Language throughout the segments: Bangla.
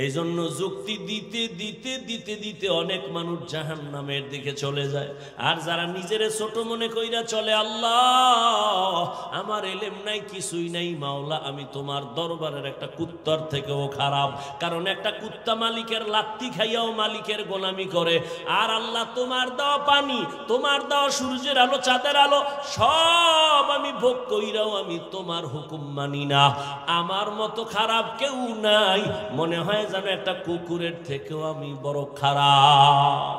এই জন্য যুক্তি দিতে দিতে দিতে দিতে অনেক মানুষ জাহান্নামের দিকে চলে যায়। আর যারা নিজেরে ছোট মনে কইরা চলে, আল্লাহ আমার এলেম নাই, কিছুই নাই, মাওলা আমি তোমার দরবারের একটা কুত্তার থেকেও খারাপ। কারণ একটা কুত্তা মালিকের লাত্তি খাইয়াও মালিকের গোলামি করে। আর আল্লাহ তোমার দেওয়া পানি, তোমার দেওয়া সূর্যের আলো, চাঁদের আলো সব আমি ভোগ কইরাও আমি তোমার হুকুম মানি না। আমার মতো খারাপ কেউ নাই, মনে হয় যেন একটা কুকুরের থেকেও আমি বড় খারাপ।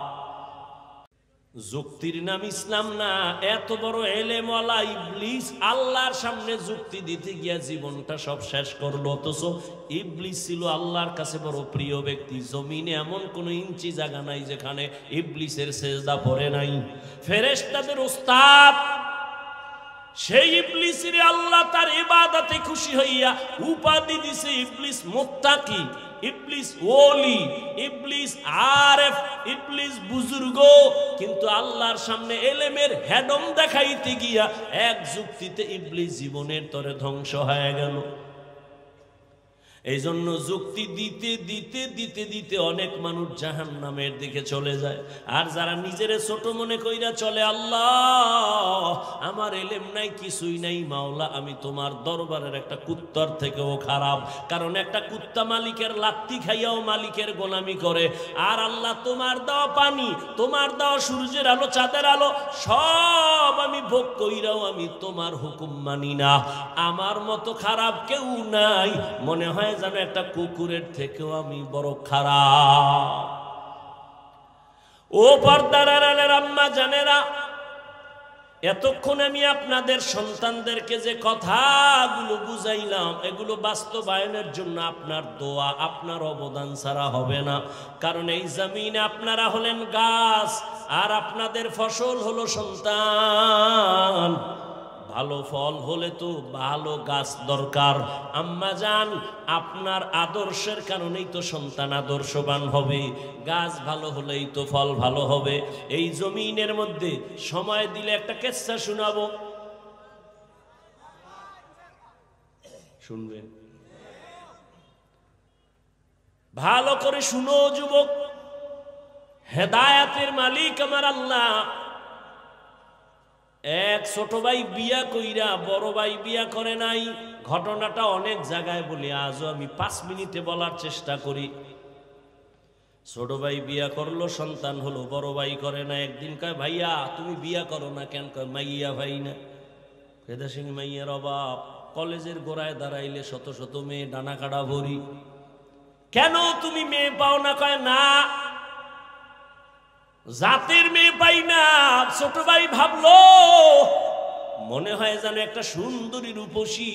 যুক্তির নাম ইসলাম না। এত বড় এলেমওয়ালা ইবলিস আল্লাহর সামনে যুক্তি দিতে গিয়া জীবনটা সব শেষ করলো। অথচ ইবলিস ছিল আল্লাহর কাছে বড় প্রিয় ব্যক্তি। জমিনে এমন কোন ইঞ্চি জায়গা নাই যেখানে ইবলিসের সেজদা পড়ে নাই। ফেরেশতাদের উস্তাদ সেই ইবলিসের আল্লাহ তার ইবাদতে খুশি হইয়া উপাধি দিছে ইবলিস মুত্তাকি, ইবলিস ওলি, ইবলিস আরেফ, ইবলিস বুজুর্গ। কিন্তু আল্লাহর সামনে এলেমের হেডম দেখাইতে গিয়া এক যুক্তিতে ইবলিস জীবনের তরে ধ্বংস হয়ে গেল। এই জন্য যুক্তি দিতে দিতে দিতে দিতে অনেক মানুষ জাহান্নামের দিকে চলে যায়। আর যারা নিজেরে ছোট মনে কইরা চলে, আল্লাহ আমার এলেম নাই, কিছুই নাই, মাওলা আমি তোমার দরবারের একটা কুত্তার থেকেও খারাপ। কারণ একটা কুত্তা মালিকের লাত্তি খাইয়াও মালিকের গোলামি করে। আর আল্লাহ তোমার দেওয়া পানি, তোমার দেওয়া সূর্যের আলো, চাঁদের আলো সব আমি ভোগ কইরাও আমি তোমার হুকুম মানি না। আমার মতো খারাপ কেউ নাই, মনে হয় যেন একটা কুকুরের থেকেও আমি বড় খারাপ। ও পর্দার আড়ালের আম্মা জানেরা, এতক্ষণ আমি আপনাদের সন্তানদেরকে যে কথাগুলো বুঝাইলাম, এগুলো বাস্তবায়নের জন্য আপনার দোয়া, আপনার অবদান ছাড়া হবে না। কারণ এই জমিনে আপনারা হলেন গাছ, আর আপনাদের ফসল হলো সন্তান। ভালো ফল হলে তো ভালো গাছ দরকার। আম্মা জান, আপনার আদর্শের কারণেই তো সন্তান আদর্শবান হবে। গাছ ভালো হলেই তো ফল ভালো হবে। এই জমিনের মধ্যে সময় দিলে একটা কিস্সা শোনাবো, শুনবেন? ভালো করে শুনো যুবক, হেদায়েতের মালিক আমার আল্লাহ। এক ছোট ভাই বিয়া কইরা বড় ভাই বিয়া করে নাই। ঘটনাটা অনেক জায়গায় বলি, আজও আমি 5 মিনিটে বলার চেষ্টা করি। ছোট ভাই বিয়া করলো, সন্তান হলো, বড় ভাই করে না। একদিন কয়, ভাইয়া তুমি বিয়া করো না কেন? কয় মাইয়া ভাই না। ফেদা সিং মাইয়ার অভাব। কলেজের গোড়ায় দাঁড়াইলে শত শত মেয়ে ডানা কাটা ভরি, কেন তুমি মেয়ে পাও না? কয় না, জাতের মেয়ে পাই না। ছোট ভাই ভাবলো মনে হয় যেন একটা সুন্দরী রূপসী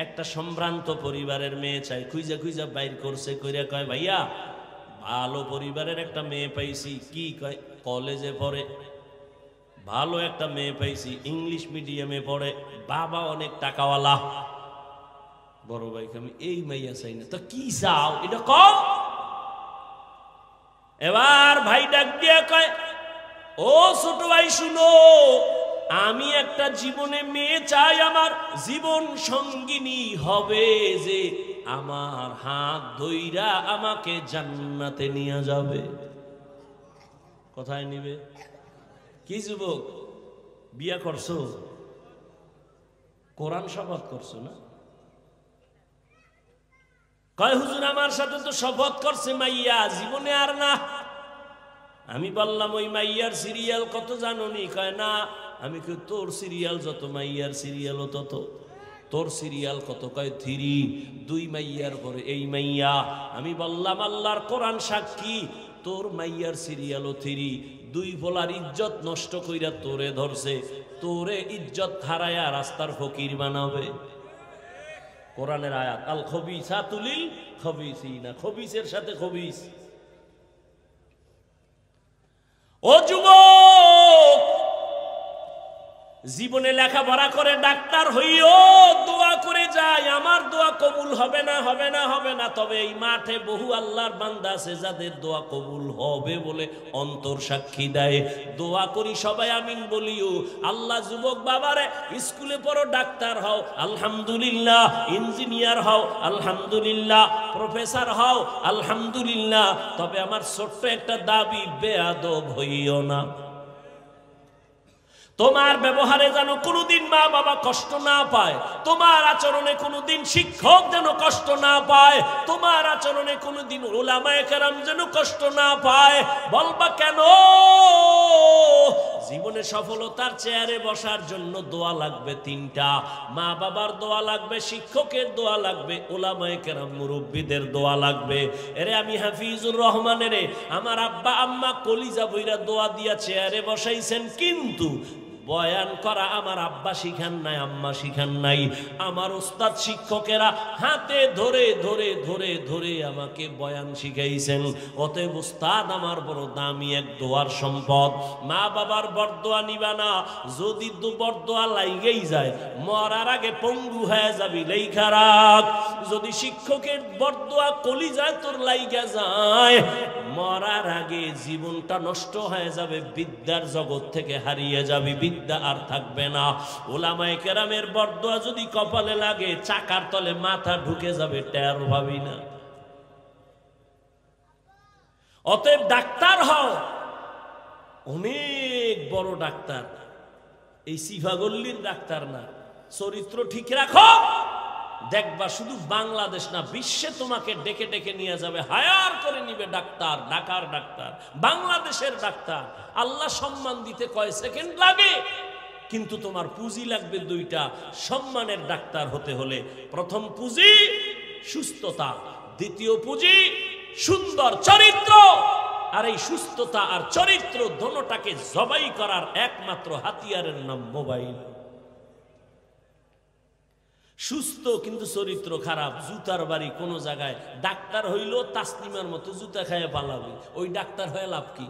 একটা সম্ভ্রান্ত পরিবারের মেয়ে চাই। খুঁজা খুঁজা বাইর করছে, কইরা কয়, ভাইয়া ভালো পরিবারের একটা মেয়ে পাইছি। কি? কয় কলেজে পড়ে, ভালো একটা মেয়ে পাইছি, ইংলিশ মিডিয়ামে পড়ে, বাবা অনেক টাকাওয়ালা। বড় ভাইকে আমি এই মাইয়া চাই না। তো কি চাও এটা কম? এবার ভাই ডাক দিয়া কয়, ও ছোট ভাই শুনো, আমি একটা জীবনে মেয়ে চাই, আমার জীবন সঙ্গিনী হবে যে আমার হাত ধইরা আমাকে জান্নাতে নিয়ে যাবে। কোথায় নিবে? কি যুবক, বিয়া করছো? কোরআন শপথ করছো না? কয় হুজুর আমার সাথে তো শপথ করছে মাইয়া, জীবনে আর না। আমি বললাম ওই মাইয়ার সিরিয়াল কত জানোনি? কয় না। আমি কই তোর সিরিয়াল যত, মাইয়ার সিরিয়ালও তত। তোর সিরিয়াল কত? কয় 3। 2 মাইয়ার পরে এই মাইয়া। আমি বললাম আল্লাহর কোরআন সাক্ষী, তোর মাইয়ার সিরিয়ালও 3। 2 বলার ইজ্জত নষ্ট কইরা তোরে ধরছে, তোরে ইজ্জত হারায়া রাস্তার ফকির বানাবে। কোরআনের আয়াত, আল খবিসাতু লিল খবিসিনা, খবিসের সাথে খবিস। ও যুবক, জীবনে লেখাপড়া করে ডাক্তার হইও দোয়া করে যায় আমার দোয়া কবুল হবে না হবে না হবে না, তবে এই মাঠে বহু আল্লাহর বান্দা আছে যাদের দোয়া কবুল হবে বলে অন্তর সাক্ষী দেয়। দোয়া করি সবাই আমিন বলিও। আল্লাহ যুবক বাবারে স্কুলে পড়ো, ডাক্তার হও আলহামদুলিল্লাহ, ইঞ্জিনিয়ার হও আলহামদুলিল্লাহ, প্রফেসর হও আলহামদুলিল্লাহ, তবে আমার ছোট্ট একটা দাবি, বেয়াদব হইও না। তোমার ব্যবহারে যেন কোনোদিন মা বাবা কষ্ট না পায়, তোমার আচরণে কোনোদিন শিক্ষক যেন কষ্ট না পায়, তোমার আচরণে কোনোদিন উলামায়ে কেরাম যেন কষ্ট না পায়। বলবা কেন? জীবনে সফলতার চেয়ারে বসার জন্য দোয়া লাগবে তিনটা। মা বাবার দোয়া লাগবে, শিক্ষকের দোয়া লাগবে, উলামায়ে কেরাম মুরব্বিদের দোয়া লাগবে। এরে আমি হাফিজুর রহমানের আমার আব্বা আম্মা কলিজা বইরা দোয়া দিয়া চেয়ারে বসাইছেন, কিন্তু বয়ান করা আমার আব্বা শিখান নাই, আম্মা শিখান নাই। আমার উস্তাদ শিক্ষকেরা হাতে ধরে ধরে ধরে ধরে আমাকে বয়ান শিখাইছেন। অতএব উস্তাদ আমার বড় দামি এক দোয়ার সম্পদ। মা বাবার বরদোয়া নিবা না, যদি বরদোয়া লাইগেই যায় মরার আগে পঙ্গু হয়ে যাবি লেখা রাখ। যদি শিক্ষকের বরদোয়া কলিজায় তোর লাইগা যায় মরার আগে জীবনটা নষ্ট হয়ে যাবে, বিদ্যার জগৎ থেকে হারিয়ে যাবি, বিদ্যা আর থাকবে না। উলামায়ে কেরামের বরদোয়া যদি কপালে লাগে চাকার তলে মাথা ঢুকে যাবে, টের পাবি না। অতএব ডাক্তার হও, অনেক বড় ডাক্তার, এই সিফাগল্লির ডাক্তার না। চরিত্র ঠিক রাখো, দেখবা শুধু বাংলাদেশ না বিশ্বে তোমাকে ডেকে ডেকে নিয়ে যাবে, হায়ার করে নিবে ডাক্তার, ঢাকার ডাক্তার, বাংলাদেশের ডাক্তার। আল্লাহ সম্মান দিতে কয় সেকেন্ড লাগে, কিন্তু তোমার পুঁজি লাগবে দুইটা সম্মানের ডাক্তার হতে হলে। প্রথম পুঁজি সুস্থতা, দ্বিতীয় পুঁজি সুন্দর চরিত্র। আর এই সুস্থতা আর চরিত্র দোনোটাকে জবাই করার একমাত্র হাতিয়ারের নাম মোবাইল। সুস্থ কিন্তু চরিত্র খারাপ, জুতার বাড়ি কোন জায়গায়। ডাক্তার হইল তাসলিমার মতো জুতা খাইয়ে পালাবি, ওই ডাক্তার হয়ে লাভ কি?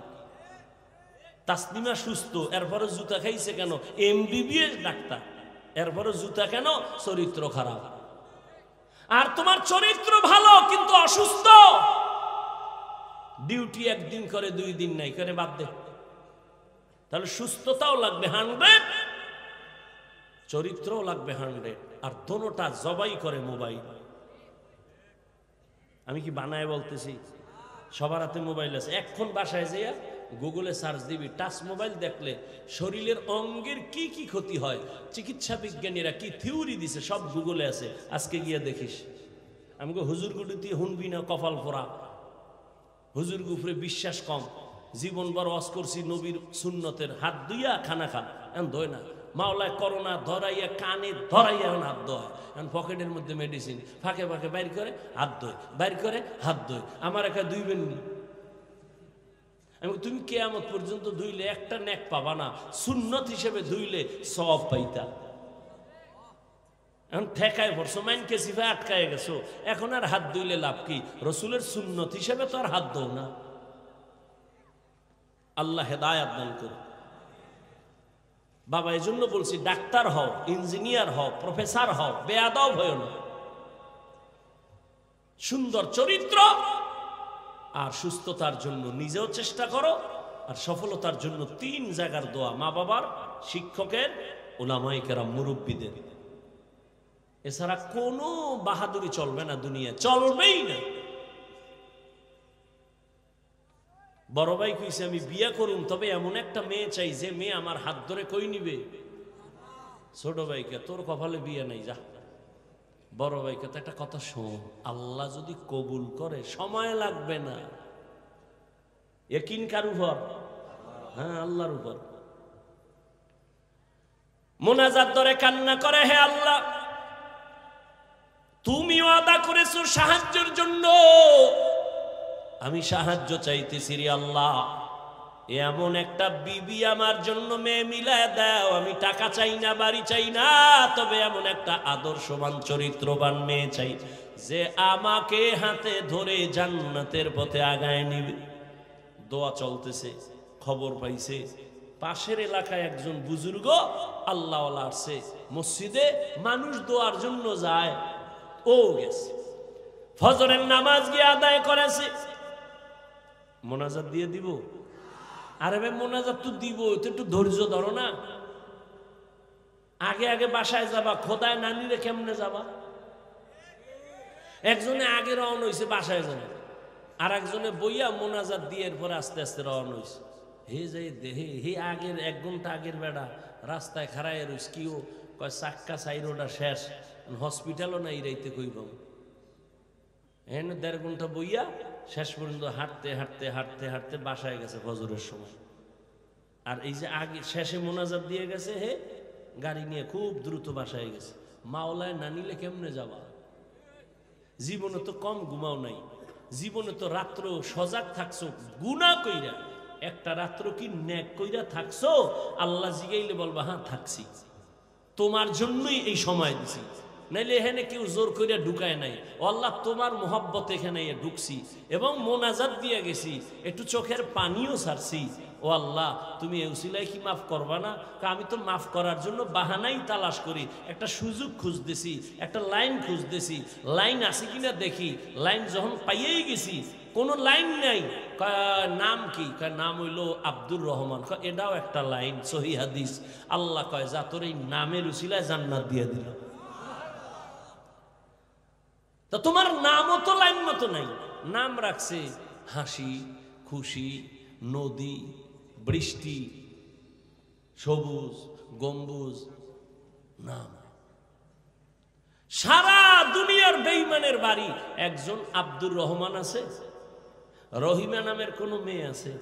তাসলিমা সুস্থ, এরপরে জুতা খাইছে কেন? এমবিবিএস ডাক্তার, এরপরে জুতা কেন? চরিত্র খারাপ। আর তোমার চরিত্র ভালো কিন্তু অসুস্থ, ডিউটি একদিন করে 2 দিন নাই করে বাদ দে, তাহলে সুস্থতাও লাগবে 100, চরিত্রও লাগবে 100, আর দোনোটা জবাই করে মোবাইল। আমি কি বানায় বলতেছি? সবার হাতে মোবাইল আছে। এখন বাসায় যাইয়া গুগলে সার্চ দিবি, টাচ মোবাইল দেখলে শরীরের অঙ্গের কি কি ক্ষতি হয়, চিকিৎসা বিজ্ঞানীরা কি থিওরি দিছে সব গুগলে আছে। আজকে গিয়া দেখিস। আমাকে হুজুর গুলিতে হুনবি না, কপাল পোড়া, হুজুর গুফরে বিশ্বাস কম, জীবন বড় ওয়াজ করছি নবীর সুন্নতের, হাত ধুইয়া খানা খা, এখন ধোয় না। মাওলায় করোনা ধরাইয়া কানে ধরাইয়া হাত ধোয়, এখন পকেটের মধ্যে মেডিসিন, ফাঁকে ফাঁকে বাইর করে হাত ধোয়, বাইর করে হাত ধোয়। আমার একা ধুইবেন নি? আমি তুমি কিয়ামত পর্যন্ত ধুইলে একটা নেক পাবা না, সুন্নত হিসেবে ধুইলে সব পাইতা। এখন ঠেকায় পড়ছো, মাইনকে সিফা আটকায় গেছো, এখন আর হাত ধুইলে লাভ কি? রসুলের সুন্নত হিসেবে তো আর হাত ধো না। আল্লাহ হেদায়াত দান করুন। বাবা এই জন্য বলছি ডাক্তার হও, ইঞ্জিনিয়ার হও, প্রফেসর হও, বেয়াদব হও না। সুন্দর চরিত্র আর সুস্থতার জন্য নিজেও চেষ্টা করো, আর সফলতার জন্য 3 জায়গার দোয়া, মা বাবার, শিক্ষকের, উলামায়ে কেরাম মুরব্বিদের। এছাড়া কোনো বাহাদুরি চলবে না, দুনিয়া চলবেই না। বড় ভাই কইছে আমি বিয়া করুম, তবে এমন একটা মেয়ে চাই যে মেয়ে আমার হাত ধরে কই নিবে। ছোট ভাইকে তোর কপালে বিয়ে নাই, যা। বড় ভাইকে তো একটা কথা শোন, আল্লাহ যদি কবুল করে সময় লাগবে না। ইয়াকিন কার উপর? হ্যাঁ, আল্লাহর উপর। মুনাজাত ধরে কান্না করে, হে আল্লাহ তুমি ওয়াদা করেছো সাহায্যের জন্য, আমি সাহায্য চাইতেছি রে আল্লাহ। এমন একটা বিবি আমার জন্য মেয়ে মিলায় দাও, আমি টাকা চাই না, বাড়ি চাই না, তবে এমন একটা আদর্শবান চরিত্রবান মেয়ে চাই যে আমাকে হাতে ধরে জান্নাতের পথে আগায় নিবে। দোয়া চলতেছে, খবর পাইছে পাশের এলাকায় একজন বুজুর্গ আল্লাহওয়ালা আসছে মসজিদে, মানুষ দোয়ার জন্য যায়, ও গেছে ফজরের নামাজ গিয়ে আদায় করেছে। মোনাজাত দিয়ে দিব? আরে ভাই মোনাজাত তো দিব, একটু ধৈর্য ধরো না। আগে আগে বাসায় যাবা, খোদায় না নিলে কেমনে যাবা? একজনে আগে রওনা হয়েছে বাসায় যাবে, আর একজনে বইয়া মোনাজাত দিয়ে এরপরে আস্তে আস্তে রওনা হয়েছে। হে যাই দেহে হে আগের 1 ঘন্টা আগের বেড়া রাস্তায় খাড়ায় রইস, কিও কয় চাক্কা সাইরোটা শেষ, হসপিটালও নাই রাইতে কইব। এনে 1.5 ঘন্টা বইয়া শেষ পর্যন্ত হাঁটতে হাঁটতে হাঁটতে হাঁটতে বাসায় গেছে ফজরের সময়। আর এই যে আগে শেষে মোনাজাত দিয়ে গেছে, হে গাড়ি নিয়ে খুব দ্রুত বাসায় গেছে। মাওলায় না নিলে কেমনে যাবা? জীবনে তো কম ঘুমাও নাই, জীবনে তো রাত্র সজাগ থাকছো গুনাহ কইরা, একটা রাত্র কি নেক কইরা থাকছো? আল্লাহ জিগাইলে বলবা হ্যাঁ থাকছি, তোমার জন্যই এই সময় দিছি, নাইলে এখানে কেউ জোর কইরা ঢুকায় নাই। ও আল্লাহ তোমার মোহাব্বত এখানে ঢুকছি এবং মোনাজাত দিয়ে গেছি, একটু চোখের পানিও ছাড়ছি। ও আল্লাহ তুমি এই উসিলায় কি মাফ করবা না? আমি তো মাফ করার জন্য বাহানাই তালাশ করি, একটা সুযোগ খুঁজতেছি, একটা লাইন খুঁজতেছি, লাইন আছে কিনা দেখি। লাইন যখন পাইয়েই গেছি, কোনো লাইন নাই। নাম কি? নাম হইলো আব্দুর রহমান। এটাও একটা লাইন, সহিহ হাদিস। আল্লাহ কয় যা তোর এই নামের উসিলায় জান্নাত দিয়ে দিল। তা তোমার নামও তো লাইন মতো নাই। নাম রাখছে হাসি, খুশি, নদী, বৃষ্টি, সবুজ, গম্বুজ, নাম। সারা দুনিয়ার বেঈমানের বাড়ি একজন আব্দুর রহমান আছে, রহিমা নামের কোনো মেয়ে আছে।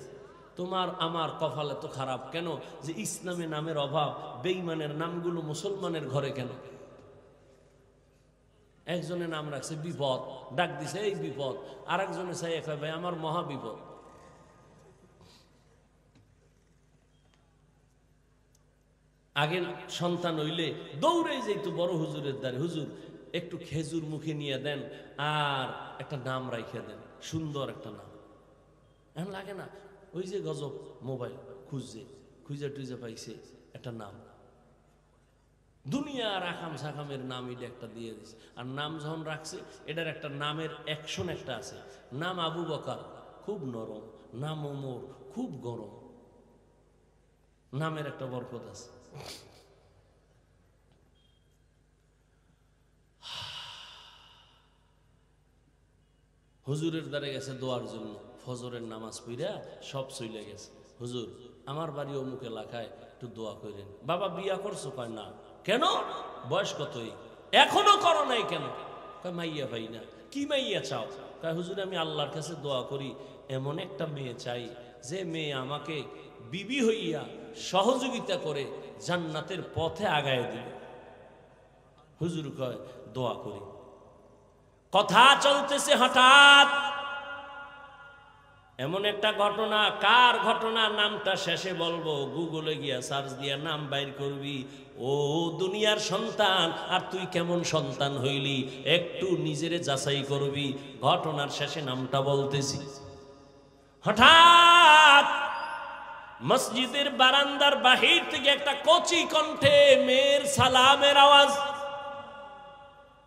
তোমার আমার কপালে তো খারাপ কেন যে ইসলামে নামের অভাব, বেঈমানের নামগুলো মুসলমানের ঘরে কেন? একজনে নাম রাখছে বিপদ, ডাক দিছে এই বিপদ, আর একজনে চাই ভাই আমার মহা বিপদ। আগে সন্তান হইলে দৌড়ে যেত বড় হুজুরের দ্বারে, হুজুর একটু খেজুর মুখে নিয়ে দেন আর একটা নাম রাইখে দেন, সুন্দর একটা নাম। এখন লাগে না, ওই যে গজব মোবাইল খুঁজছে, খুঁজে টুজে পাইছে একটা নাম, দুনিয়ার আকাম সাকামের নাম এটা একটা দিয়ে দিছে। আর নাম যখন রাখছে এটার একটা নামের অ্যাকশন একটা আছে। নাম আবু বকর, খুব নরম, নাম ওমর, খুব গরম। নামের একটা বরকত আছে। হুজুরের দ্বারে গেছে দোয়ার জন্য, ফজরের নামাজ পড়া সব চলে গেছে। হুজুর আমার বাড়ি অমুক এলাকায়, একটু দোয়া করেন। বাবা বিয়া করছো? কয় না। কেন? বয়স কতই? এখনো করো নাই কেন? কয় মাইয়া ভাই না। কি মাইয়া চাও? কয় হুজুর আমি আল্লাহর কাছে দোয়া করি, এমন একটা মেয়ে চাই যে মেয়ে আমাকে বিবি হইয়া সহযোগিতা করে জান্নাতের পথে আগায় দিবে। হুজুর কয় দোয়া করি। কথা চলতেছে, হঠাৎ এমন একটা ঘটনা। কার ঘটনা? নামটা শেষে বলবো, গুগলে গিয়া সার্চ দিয়া নাম বাইর করবি। ও দুনিয়ার সন্তান, আর তুই কেমন সন্তান হইলি একটু নিজেরে যাচাই করবি। ঘটনার শেষে নামটা বলতেছি। হঠাৎ মসজিদের বারান্দার বাহির থেকে একটা কচি কণ্ঠে মেয়ের সালামের আওয়াজ।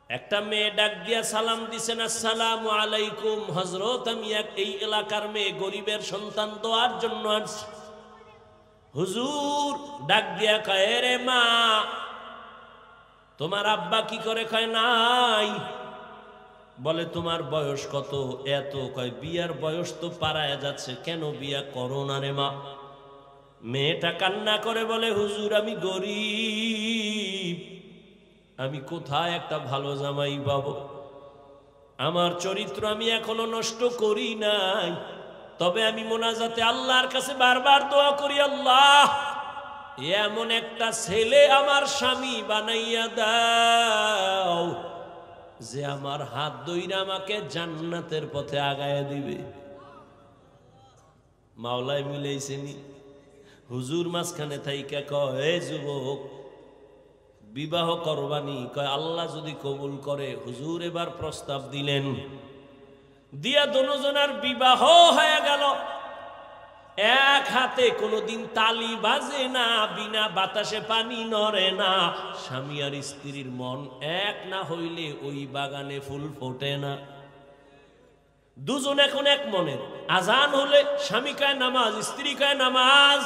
একটা মেয়ে ডাক দিয়া সালাম দিছেন, আসসালামু আলাইকুম হযরত, আমি এই এলাকার মেয়ে, গরিবের সন্তান, দোয়ার জন্য আসছি। হুজুর ডাক দিয়া কয় রে মা, তোমার আব্বা কি করে? কয় নাই। বলে তোমার বয়স কত? এত। কয় বিয়ার বয়স তো পারায় যাচ্ছে, কেন বিয়া করো না রে মা? মেয়েটা কান্না করে বলে হুজুর আমি গরিব, আমি কোথায় একটা ভালো জামাই পাবো? আমার চরিত্র আমি এখনো নষ্ট করি নাই, তবে আমি মোনাজাতে আল্লাহর কাছে বারবার দোয়া করি, আল্লাহ এমন একটা ছেলে আমার স্বামী বানাইয়া দাও যে আমার হাত ধইরা আমাকে জান্নাতের পথে আগায় দিবে। মাওলায় মিলাইছেনি। হুজুর মাঝখানে থাইকা কয় যুবক বিবাহ করবানি? কয় আল্লাহ যদি কবুল করে। হুজুর এবার প্রস্তাব দিলেন, দিয়া দুজনের বিবাহ হয়ে গেল। এক হাতে কোনোদিন তালি বাজে না, বিনা বাতাসে পানি নড়ে না। স্বামী আর স্ত্রীর মন এক না হইলে ওই বাগানে ফুল ফোটে না। দুজন এখন এক মনের। আজান হলে স্বামী কয় নামাজ, স্ত্রী কয় নামাজ।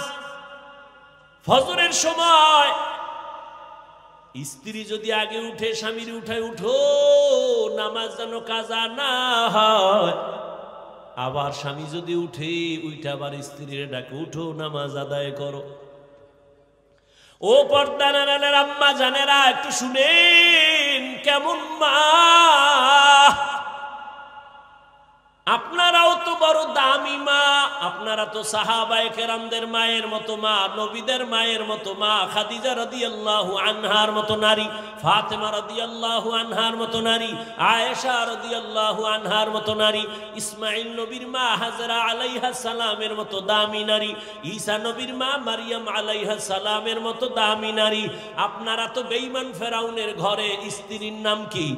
ফজরের সময় স্ত্রী যদি আগে উঠে স্বামীর উঠায়, উঠো নামাজ যেন কাজা না হয়। আবার স্বামী যদি উঠে উইটা আবার স্ত্রীর ডাকে, উঠো নামাজ আদায় করো। ও পর্দার আড়ালের আম্মা জানেরা, একটু শুনেন কেমন মা। আপনারাও তো বড় দামি মা, আপনারা তো সাহাবায়ে কেরামদের মায়ের মতো মা, নবীদের মায়ের মতো মা, খাদিজা রাদিয়াল্লাহু আনহার মতো নারী, ফাতেমা রাদিয়াল্লাহু আনহার মতো নারী, আয়েশা রাদিয়াল্লাহু আনহার মতো নারী, ইসমাঈল নবীর মা হাজরা আলাইহা সালামের মতো দামি নারী, ঈসা নবীর মা মারিয়াম আলাইহা সালামের মতো দামি নারী। আপনারা তো বেঈমান ফেরাউনের ঘরে স্ত্রীর নাম কি?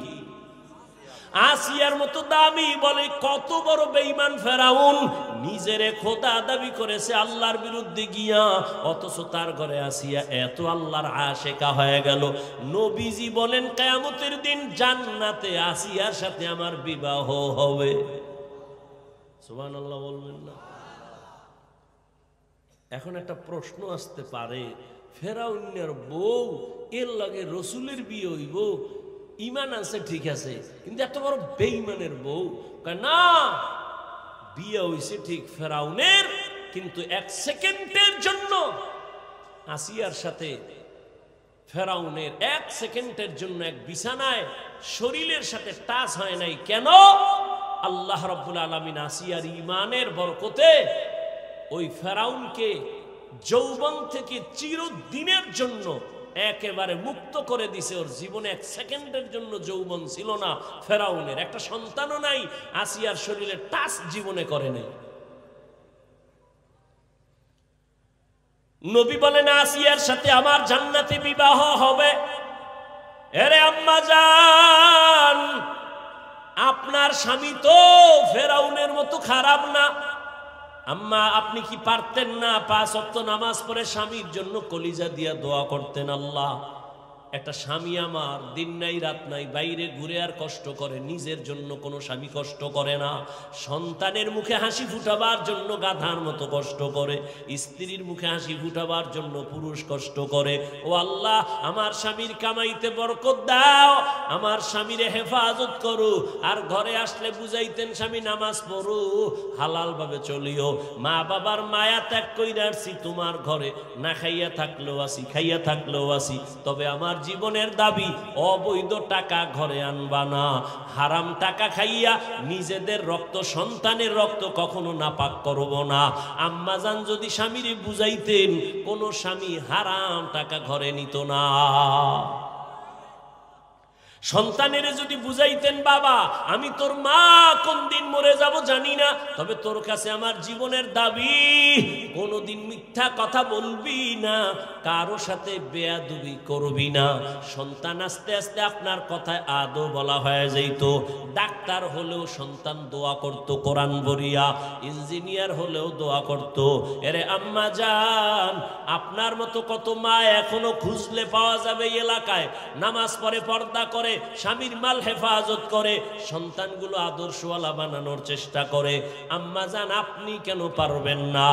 আসিয়ার মতো দামি। বলে কত বড় বেঈমান ফেরাউন, নিজেরে খোদা দাবি করেছে আল্লাহর বিরুদ্ধে গিয়া, অথচ তার ঘরে আসিয়া এত আল্লাহর আশেকা হয়ে গেল। নবীজি বলেন কিয়ামতের দিন জান্নাতে আসিয়ার সাথে আমার বিবাহ হবে। সুবহানাল্লাহ বলবেন না? এখন একটা প্রশ্ন আসতে পারে, ফেরাউনের বউ এর লগে রসুলের বিয়ে হইব? ইমান আছে ঠিক আছে, কিন্তু এত বড় বেঈমানের বউ? না, বিয়ে হইছে ঠিক ফেরাউনের, কিন্তু এক সেকেন্ডের জন্য আসিয়ার সাথে ফেরাউনের এক সেকেন্ডের জন্য এক বিছানায় শরীরের সাথে টাচ হয় নাই। কেন? আল্লাহ রাব্বুল আলামিন আসিয়ার ঈমানের বরকতে ওই ফেরাউনকে যৌবন থেকে চিরদিনের জন্য একেবারে মুক্ত করে দিছে। ওর জীবনে এক সেকেন্ডের জন্য যৌবন ছিল না ফেরাউনের, একটা সন্তানও নাই, আসিয়ার শরীরে টাচ জীবনে করে নাই। নবী বলেন আসিয়ার সাথে আমার জান্নাতে বিবাহ হবে। এরে আম্মা জান, আপনার স্বামী তো ফেরাউনের মতো খারাপ না। আম্মা, আপনি কি পারতেন না 5 ওয়াক্ত নামাজ পড়ে স্বামীর জন্য কলিজা দিয়া দোয়া করতেন? আল্লাহ, একটা স্বামী আমার দিন নাই রাত নাই বাইরে ঘুরে আর কষ্ট করে, নিজের জন্য কোনো স্বামী কষ্ট করে না। সন্তানের মুখে হাসি ফুটাবার জন্য গাধার মতো কষ্ট করে, স্ত্রীর মুখে হাসি ফুটাবার জন্য পুরুষ কষ্ট করে। ও আল্লাহ, আমার স্বামীর কামাইতে বরকত দাও, আমার স্বামীরে হেফাজত করো। আর ঘরে আসলে বুঝাইতেন স্বামী নামাজ পড়ো, হালাল ভাবে চলিও। মা বাবার মায়া ত্যাগ কইরা আসছি তোমার ঘরে, না খাইয়া থাকলেও আসি, খাইয়া থাকলেও আসি, তবে আমার জীবনের দাবি অবৈধ টাকা ঘরে আনবা না। হারাম টাকা খাইয়া নিজেদের রক্ত, সন্তানের রক্ত কখনো নাপাক করব না। আম্মাজান যদি স্বামীরে বুঝাইতেন, কোন স্বামী হারাম টাকা ঘরে নিত না। সন্তানের যদি বুঝাইতেন, বাবা আমি তোর মা, কোন দিন মরে যাব জানি না, তবে তোর কাছে আমার জীবনের দাবি কোনদিন মিথ্যা কথা বলবি না, কারো সাথে বেয়াদবি করবি না। সন্তান আস্তে আস্তে আপনার কথায় আদৌ বলা হয়ে যাইত। ডাক্তার হলেও সন্তান দোয়া করত কোরআন বলিয়া, ইঞ্জিনিয়ার হলেও দোয়া করত। এরে আম্মা জান, আপনার মতো কত মা এখনো খুঁজলে পাওয়া যাবে এলাকায়, নামাজ পড়ে, পর্দা করে, স্বামীর মাল হেফাজত করে, সন্তানগুলো আদর্শওয়ালা বানানোর চেষ্টা করে। আম্মা জান, আপনি কেন পারবেন না?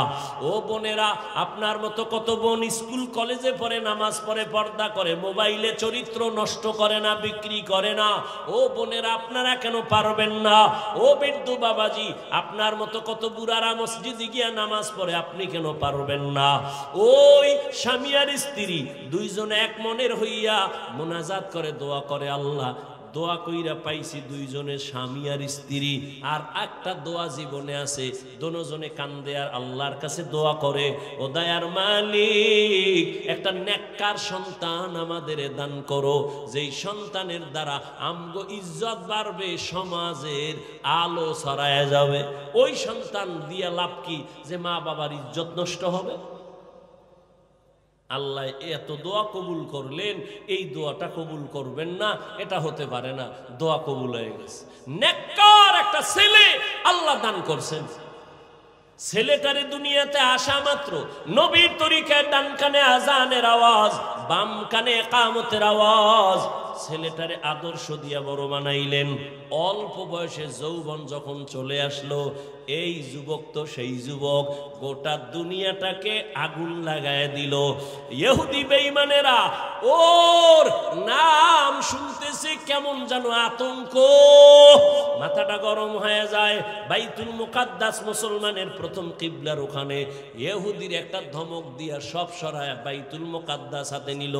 ও বোনেরা, আপনার মতো কত বোন স্কুল কলেজে পড়ে, নামাজ পড়ে, পর্দা করে, মোবাইলে চরিত্র নষ্ট করে না, বিক্রি করে না। ও বোনেরা, আপনারা কেন পারবেন না? ও বৃদ্ধ বাবাজি, আপনার মতো কত বুড়ারা মসজিদে গিয়া নামাজ পড়ে, আপনি কেন পারবেন না? ওই স্বামী আর স্ত্রী দুইজনে এক মনের হইয়া মুনাজাত করে, দোয়া করে, আল্লাহ দোয়া কইরা পাইছি দুইজনে স্বামী আর স্ত্রী। আর একটা দোয়া জীবনে আছে, দোনোজনে কান্দে আর আল্লাহর কাছে দোয়া করে, ও দয়ার মালিক, একটা নেককার সন্তান আমাদের দান করো, যেই সন্তানের দ্বারা আমগো ইজ্জত বাড়বে, সমাজের আলো ছড়ায় যাবে। ওই সন্তান দিয়া লাভ কি? যে মা বাবার ইজ্জত নষ্ট হবে। আল্লাহ এত দোয়া কবুল করলেন, এই দোয়াটা কবুল করবেন না, এটা হতে পারে না। দোয়া কবুল হয়ে গেছে, নেককার একটা ছেলে আল্লাহ দান করছেন। ছেলেটারে দুনিয়াতে আসা মাত্র নবীর তরিকায় ডান কানে আজানের আওয়াজ, বাম কানে ইকামতের আওয়াজ। ছেলেটারে আদর্শ দিয়া বড় বানাইলেন। অল্প বয়সে যৌবন যখন চলে আসলো, এই যুবক তো সেই যুবক, গোটা দুনিয়াটাকে আগুন লাগায় দিল। ইহুদি বেঈমানেরা ওর নাম শুনতেছে কেমন যেন আতঙ্ক, মাথাটা গরম হয়ে যায়। বাইতুল মুকাদ্দাস মুসলমানের প্রথম কিবলার ওখানে ইহুদির একটা ধমক দিয়া সব সরায় বাইতুল মুকাদ্দাস হাতে নিল।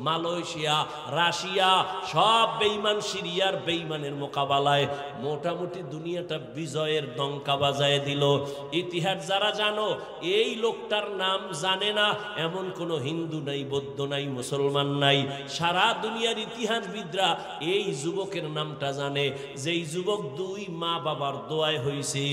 মালয়েশিয়া, রাশিয়া সব বেঈমান, সিরিয়ার বেঈমানের মোকাবেলায় মোটামুটি দুনিয়াটা বিজয়ের ডঙ্কা বাজায় দিল। ইতিহাস যারা জানো, এই লোকটার নাম জানে না এমন কোনো হিন্দু নাই, বৌদ্ধ নাই, মুসলমান নাই। সারা দুনিয়ার ইতিহাসবিদরা এই যুবকের নামটা জানে, যেই যুবক দুই মা বাবার দোয়ায় হয়েছে।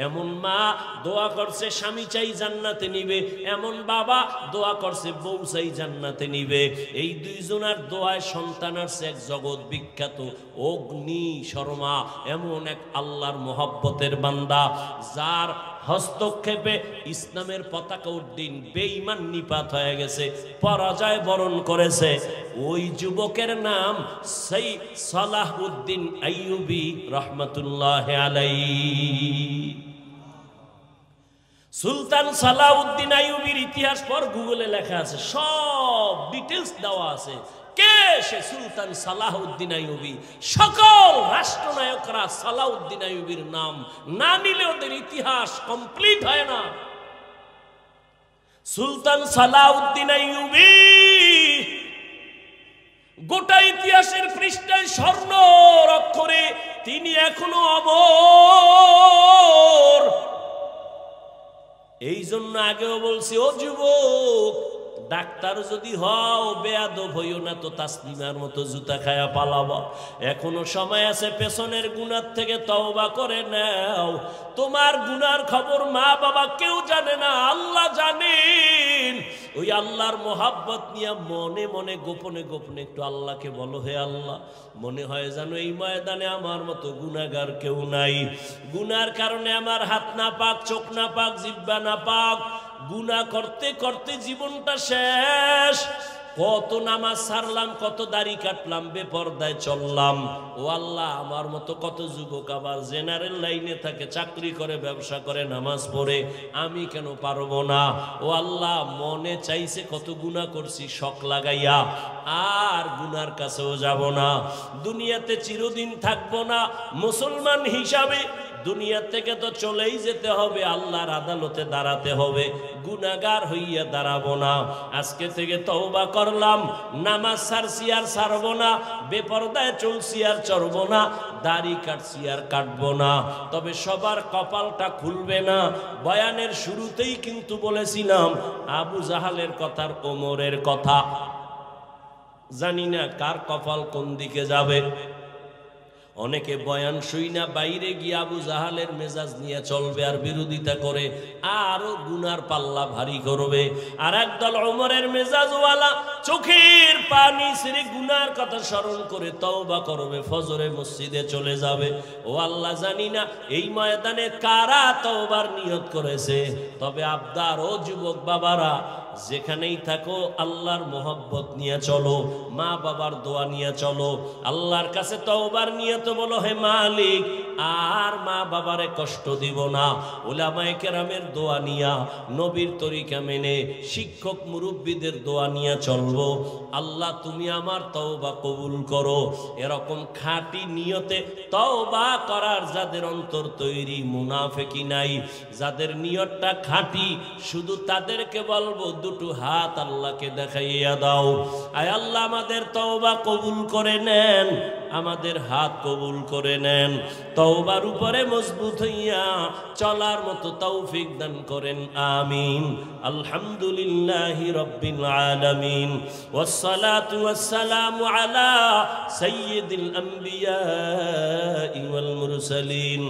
এমন মা দোয়া করছে স্বামী চাই জান্নাতে নিবে, এমন বাবা দোয়া করছে বউ চাই জান্নাতে নিবে। এই দুইজনের দোয়ায় সন্তান আসছে এক জগৎ বিখ্যাত অগ্নি শর্মা, এমন এক আল্লাহর মোহাব্বতের বান্দা, যার হস্তক্ষেপে ইসলামের পতাকা উড্ডীন বেঈমান নিপাত হয়ে গেছে, পরাজয় বরণ করেছে। ওই যুবকের নাম সেই সালাহউদ্দিন আইয়ুবী রাহমাতুল্লাহ আলাইহি। সুলতান সালাহউদ্দিন আইয়ুবীর ইতিহাস পর গুগলে লেখা আছে, সব ডিটেলস দেওয়া আছে। কে সে সুলতান সালাহউদ্দিন আইয়ুবী? সকল রাষ্ট্রনায়করা সালাহউদ্দিন আইয়ুবীর নাম না নিলে ওদের ইতিহাস কমপ্লিট হয় না। সুলতান সালাহউদ্দিন আইয়ুবী গোটা ইতিহাসের পৃষ্ঠায় স্বর্ণ অক্ষরে তিনি এখনো অমর। এই জন্য আগেও বলছি, ও যুবক, ডাক্তার যদি হও বেয়াদব হইও না তো তাসলিমার মতো জুতা খায়া পালাবা। এখনো সময় আছে, পেছনের গুনার থেকে তওবা করে নাও। তোমার গুনার খবর মা বাবা কেউ জানে না, আল্লাহ জানেন। ওই আল্লাহর মোহাব্বত নিয়ে মনে মনে গোপনে গোপনে একটু আল্লাহকে বলো, হে আল্লাহ, মনে হয় জানো এই ময়দানে আমার মতো গুনাহগার কেউ নাই। গুনার কারণে আমার হাত না পাক, চোখ না পাক, জিহ্বা না পাক, গুনাহ করতে করতে জীবনটা শেষ। কত নামাজ ছাড়লাম, কত দাড়ি কাটলাম, বেপরদায় চললাম। ও আল্লাহ, আমার মতো কত যুবক আবার জেনারেল লাইনে থাকে, চাকরি করে, ব্যবসা করে, নামাজ পড়ে, আমি কেন পারবো না? ও আল্লাহ, মনে চাইছে কত গুনাহ করছি শখ লাগাইয়া, আর গুনার কাছেও যাব না। দুনিয়াতে চিরদিন থাকবো না মুসলমান হিসাবে, দুনিয়া থেকে তো চলেই যেতে হবে, আল্লাহর আদালতে দাঁড়াতে হবে। গুনাহগার হইয়া দাঁড়াবো না। আজকে থেকে তওবা করলাম, নামাজ ছাড়ছি আর ছাড়বো না, বেপরদায় চলছি আর চলবো না, দাড়ি কাটছি আর কাটবো না। তবে সবার কপালটা খুলবে না। বয়ানের শুরুতেই কিন্তু বলেছিলাম আবু জাহালের কথার, ওমরের কথা। জানি না কার কপাল কোন দিকে যাবে। অনেকে বয়ান শুই না বাইরে গিয়ে আবু জাহালের মেজাজ নিয়ে চলবে আর বিরোধিতা করে, আরো গুনার পাল্লা ভারী করবে। আর একদল ওমরের মেজাজওয়ালা চোখের পানি ছেড়ে গুনার কথা স্মরণ করে তওবা করবে, ফজরে মসজিদে চলে যাবে। ও আল্লাহ, জানি না এই ময়দানে কারা তওবার নিয়ত করেছে। তবে আবদার, ও যুবক বাবারা, যেখানেই থাকো আল্লাহর মোহাব্বত নিয়ে চলো, মা বাবার দোয়া নিয়ে চলো, আল্লাহর কাছে তওবার নিয়ত বলো, হে মালিক, আর মা বাবারে কষ্ট দিব না। উলামায়ে কেরামের দোয়া নিয়া, নবীর তরিকা মেনে, শিক্ষক মুরব্বীদের দোয়া নিয়ে চলবো। আল্লাহ, তুমি আমার তওবা কবুল করো। এরকম খাঁটি নিয়তে তওবা করার যাদের অন্তর তৈরি, মুনাফিকি নাই, যাদের নিয়তটা খাঁটি, শুধু তাদেরকে বলবো দুটো হাত আল্লাহকে দেখাইয়া দাও। আয় আল্লাহ, আমাদের তওবা কবুল করে নেন, আমাদের হাত কবুল করে নেন। তওবার উপরে মজবুত হইয়া চলার মতো তৌফিক দান করেন, আমিন। আলহামদুলিল্লাহি রাব্বিল আলামিন, ওয়াসসালাতু ওয়াসসালামু আলা সাইয়্যিদিল আম্বিয়া ওয়াল মুরসালিন।